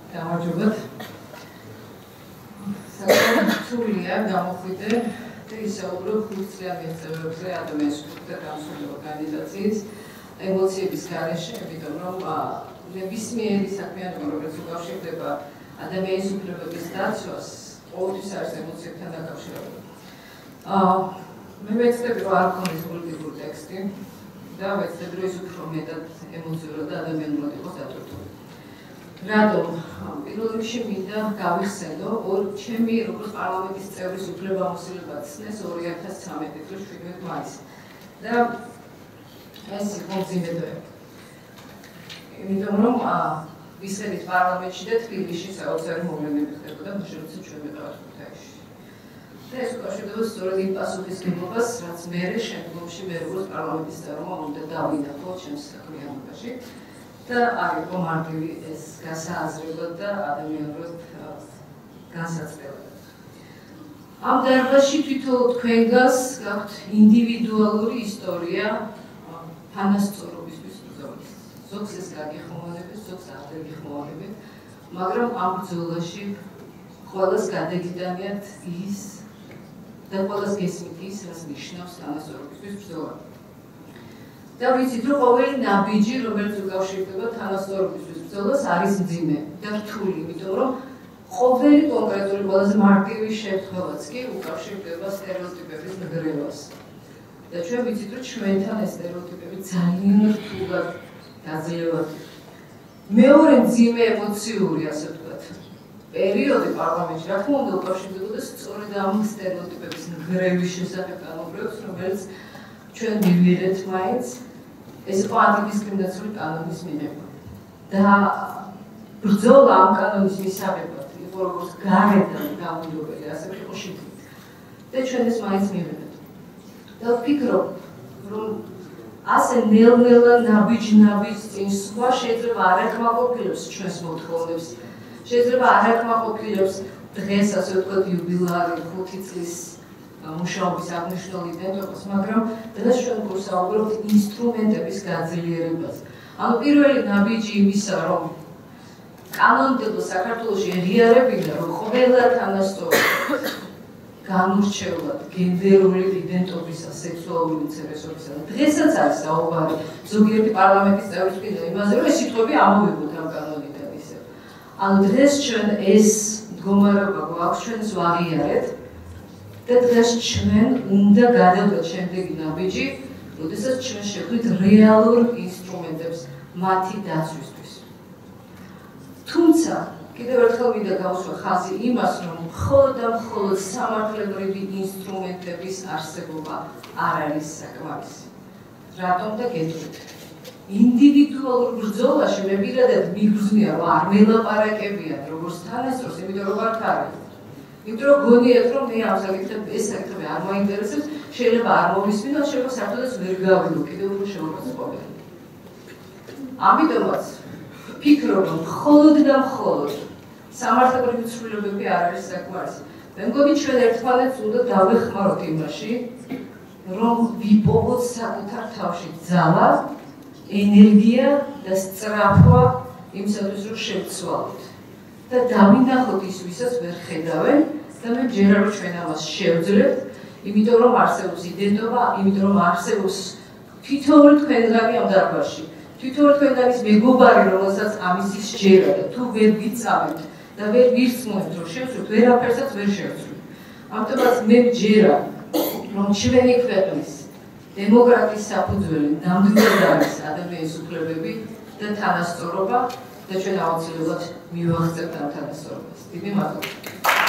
გამარჯობათ. Საკუთრულია გამოხვიდე და ისაუბრებ ხუთწლიანი წევრებზე ადამიანის კულტურა განსხვავებული ორგანიზაციის ემოციების გარეშე, იმიტომ რომ ნებისმიერი საქმიანობა, რომელიც უკავშირდება ადამიანის უფლებების დაცვას, ყოველთვის არის ემოციებთან დაკავშირებული. მე ვეცდები, რომ არ ქონდეს პოლიტიკური ტექსტი და ვეცდები, რომ ის უფრო მეტად ემოციურად და ადამიანურად იყოს დატვირთული. რადგან პირველ რიგში მინდა გავიხსენო, ჩემი როგორც პარლამენტის წევრის უფლებამოსილება ცნეს 2013 წლის 17 მაისს. და ეს იყო მძიმედოება. იმიტომ რომ ვისხედით პარლამენტში და თბილისში საოცარი მოვლენები ხდებოდა, როცა ჩვენ ვიყავით ქუთაისში. და ეს უკავშირდება სწორედ იმ პასუხისმგებლობას, რაც მე შემდგომში მე როგორც პარლამენტის წევრმა უნდა დავინახო ჩემს საქმიანობაში. და არ იყო მარტივი ეს გასააზრება და ადამიანურად განსაცდელი. ამ დარბაზში თვითონ თქვენგანს გაქვთ ინდივიდუალური ისტორია თანასწორობისთვის ბრძოლის. ზოგს ეს გაგიხმოვანებს, ზოგს არ გაგიხმოვანებს, მაგრამ ამ ბრძოლაში ყველას გადაგიტანიათ ის და ყველას გესმით ის, რაც ნიშნავს თანასწორობისთვის ბრძოლა. და ვიცით, რომ ყოველი ნაბიჯი, რომელიც უკავშირდება თანასწორობისთვის ბრძოლას, არის მძიმე და რთული, იმიტომ რომ ყოველი კონკრეტული ყველაზე მარტივი შემთხვევაც კი უკავშირდება სტერეოტიპების ნგრევას. და ჩვენ ვიცით, რომ ჩვენთან ეს სტერეოტიპები ძალიან რთულად გაძლევათ. მეორე მძიმე ემოციური, ასე ვთქვათ, პერიოდი პარლამენტში, რა თქმა უნდა, უკავშირდებოდა სწორედ ამ სტერეოტიპების ნგრევის შესახებ კანონმდებლობას, რომელიც ჩვენ მივიღეთ მაინც. ეს იყო ანტიდისკრიმინაციული კანონის მიღება. და ბრძოლა ამ კანონის მისაღებად იყო როგორც გარედან გამუდმებელი, ასევე იყო შიგნით. და ჩვენ ეს მაინც მივიღეთ. და ვფიქრობ, რომ ასე ნელ-ნელა ნაბიჯ-ნაბიჯ წინ სხვა შეიძლება არ აკმაყოფილებს ჩვენს მოთხოვნებს. შეიძლება არ აკმაყოფილებს დღეს, ასე ვთქვათ, იუბილარი 5 წლის მუშაობის აღნიშნული დატოვებას, მაგრამ დღეს ჩვენ გვსაუბრობთ ინსტრუმენტების გაძლიერებას. ანუ პირველი ნაბიჯი იმისა, რომ კანონმდებლობა საქართველოში ეღიარებინა, რომ ყველა თანასწორი განურჩევლად გენდერული იდენტობისა, სექსუალური უმცირესობისა და დღესაც არის საუბარი ზოგიერთი პარლამენტის წევრისგან იმაზე, რომ ეს სიტყვები ამოვიღოთ ამ კანონიდან ისევ. ანუ დღეს ჩვენ ეს მდგომარეობა გვაქვს, ჩვენ ეს ვაღიარეთ. და დღეს ჩვენ უნდა გადავდოთ შემდეგი ნაბიჯი, როდესაც ჩვენ შევხვდით რეალურ ინსტრუმენტებს მათი დაცვისთვის. თუმცა, კიდევ ერთხელ მინდა გავუსვა ხაზი იმას, რომ მხოლოდ და მხოლოდ სამართლებრივი ინსტრუმენტების არსებობა არ არის საკმარისი. რატომ და გეტყვით. ინდივიდუალურ ბრძოლაში მე პირადად მიგრძნია, რომ არ მელაპარაკებიან როგორც თანასწორს, იმიტომ რომ არ არის. იმიტომ რომ გონიათ, რომ მე ამ საკითხები არ მაინტერესებს, შეიძლება არ მომისმინო, შეიძლება საერთოდაც ვერ გავიგო, კიდევ უფრო შემოწმებული. ამიტომაც ვფიქრობ, რომ მხოლოდ და მხოლოდ სამართლებრივი ცვლილებები არ არის საკმარისი. მე მგონი ჩვენ ერთმანეთს უნდა დავეხმაროთ იმაში, რომ ვიპოვოთ საკუთარ თავში ძალა, ენერგია და სწრაფვა იმისათვის, რომ შევცვალოთ. და დავინახოთ ის, ვისაც ვერ ხედავენ და მე მჯერა, რომ ჩვენ ამას შევძლებთ, იმიტომ რომ არსებობს იდენტობა, იმიტომ რომ არსებობს თითოეული თქვენგანი ამ დარბაზში, თითოეული თქვენგანის მეგობარი, რომელსაც ამისი სჯერა და თუ ვერ გიწამებთ და ვერ ვირწმუნებთ, რომ შევცვლით, ვერაფერსაც ვერ შევცვლით. ამიტომაც მე მჯერა, რომ ჩვენი ქვეყნის დემოკრატიის საფუძველი ნამდვილად არის ადამიანის უფლებები და თანასწორობა. და ჩვენ აუცილებლად მივახცევთ ამ თანასწორობას. დიდი მადლობა.